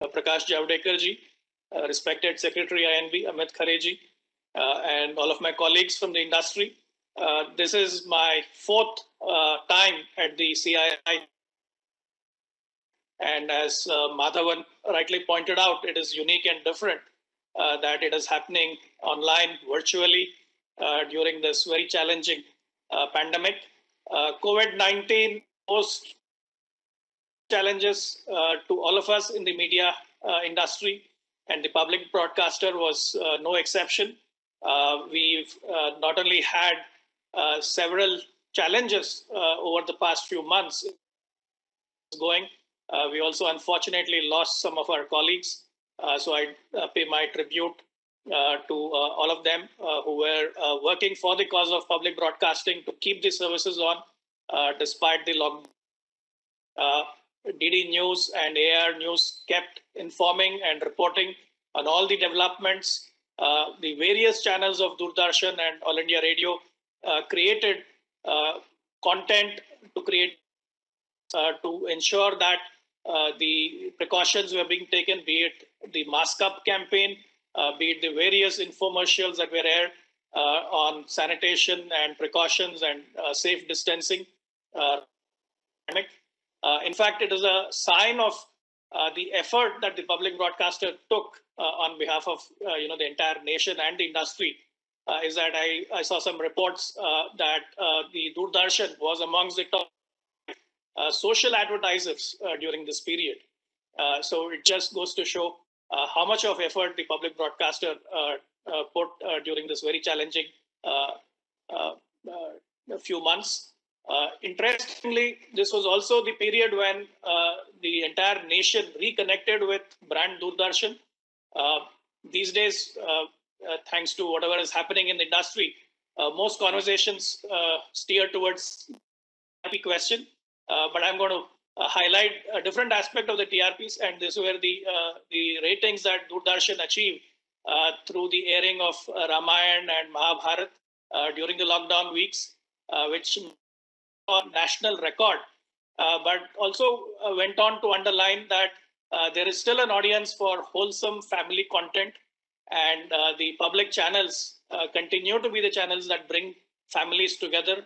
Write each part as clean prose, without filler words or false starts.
Prakash Javadekar ji, respected Secretary INB Amit Khare ji, and all of my colleagues from the industry. This is my fourth time at the CII, and as Madhavan rightly pointed out, it is unique and different that it is happening online, virtually, during this very challenging pandemic. COVID-19 posed challenges to all of us in the media industry, and the public broadcaster was no exception. We've not only had several challenges over the past few months going, we also unfortunately lost some of our colleagues. So I pay my tribute to all of them who were working for the cause of public broadcasting to keep the services on despite the lockdown. DD News and AR News kept informing and reporting on all the developments. The various channels of Doordarshan and All India Radio created content to ensure that the precautions were being taken, be it the Mask Up campaign, be it the various infomercials that were aired on sanitation and precautions and safe distancing. In fact, it is a sign of the effort that the public broadcaster took on behalf of the entire nation and the industry. Is that I saw some reports that the Doordarshan was amongst the top social advertisers during this period. So it just goes to show how much of effort the public broadcaster put during this very challenging few months. Interestingly, this was also the period when the entire nation reconnected with brand Doordarshan. These days, thanks to whatever is happening in the industry, most conversations steer towards TRP question. But I'm going to highlight a different aspect of the TRPs, and this is where the ratings that Doordarshan achieved through the airing of Ramayana and Mahabharat during the lockdown weeks, which national record, but also went on to underline that there is still an audience for wholesome family content, and the public channels continue to be the channels that bring families together.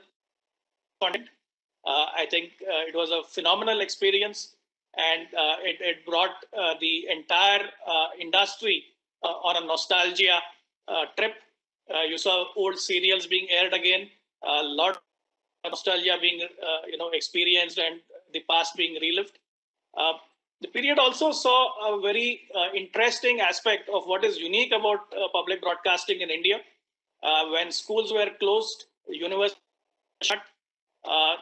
Content. I think it was a phenomenal experience, and it brought the entire industry on a nostalgia trip. You saw old serials being aired again, a lot nostalgia being experienced, and the past being relived. The period also saw a very interesting aspect of what is unique about public broadcasting in India. When schools were closed, universities shut,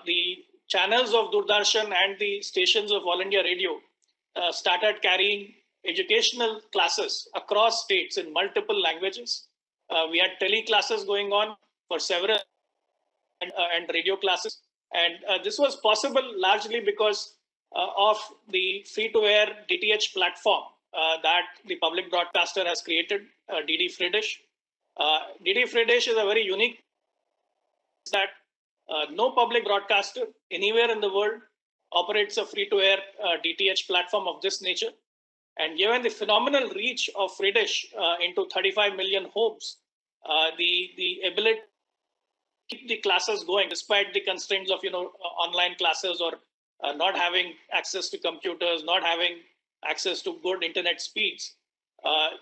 the channels of Doordarshan and the stations of All India Radio started carrying educational classes across states in multiple languages. We had tele classes going on for several and radio classes. And this was possible largely because of the free-to-air DTH platform that the public broadcaster has created, DD Free Dish. DD Free Dish is a very unique that no public broadcaster anywhere in the world operates a free-to-air DTH platform of this nature. And given the phenomenal reach of Free Dish into 35 million homes, the ability keep the classes going despite the constraints of online classes or not having access to computers, not having access to good internet speeds.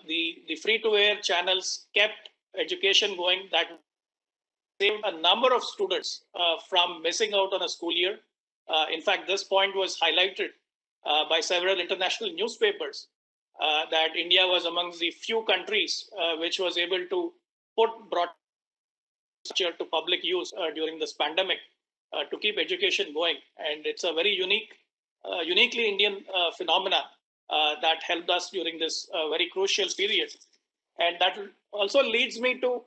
The free-to-air channels kept education going that saved a number of students from missing out on a school year. In fact, this point was highlighted by several international newspapers that India was amongst the few countries which was able to put broadcast to public use during this pandemic to keep education going. And it's a very uniquely Indian phenomena that helped us during this very crucial period. And that also leads me to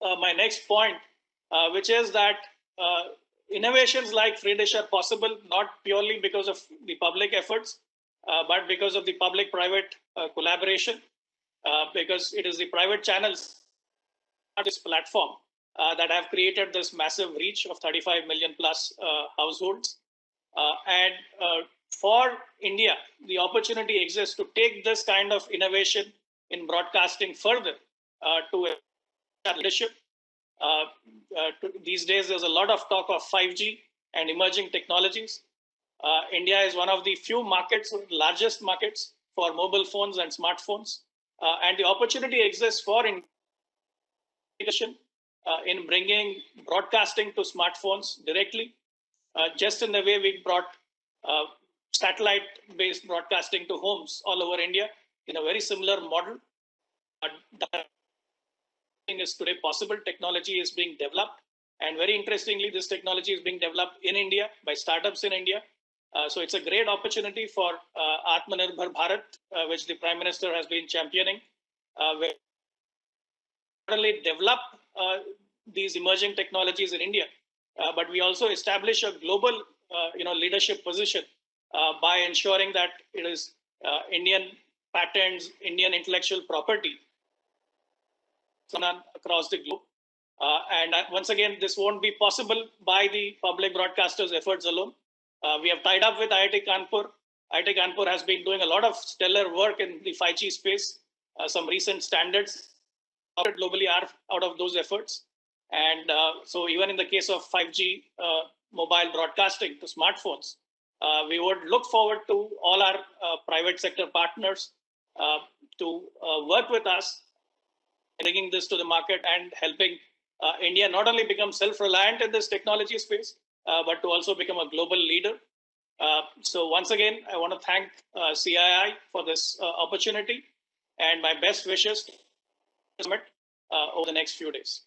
my next point, which is that innovations like Free Dish are possible not purely because of the public efforts, but because of the public-private collaboration, because it is the private channels this platform that have created this massive reach of 35 million plus households. And for India, the opportunity exists to take this kind of innovation in broadcasting further to leadership. These days, there's a lot of talk of 5G and emerging technologies. India is one of the few markets, largest markets for mobile phones and smartphones. And the opportunity exists for innovation in bringing broadcasting to smartphones directly, just in the way we brought satellite-based broadcasting to homes all over India in a very similar model. That is today possible. Technology is being developed, and very interestingly, this technology is being developed in India by startups in India. So it's a great opportunity for Atmanirbhar Bharat, which the Prime Minister has been championing, where not only develop these emerging technologies in India, but we also establish a global leadership position by ensuring that it is Indian patents, Indian intellectual property across the globe. And once again, this won't be possible by the public broadcasters' efforts alone. We have tied up with IIT Kanpur. IIT Kanpur has been doing a lot of stellar work in the 5G space. Some recent standards globally are out of those efforts. And so even in the case of 5G mobile broadcasting to smartphones, we would look forward to all our private sector partners to work with us, bringing this to the market and helping India not only become self-reliant in this technology space, but to also become a global leader. So once again, I want to thank CII for this opportunity, and my best wishes over the next few days.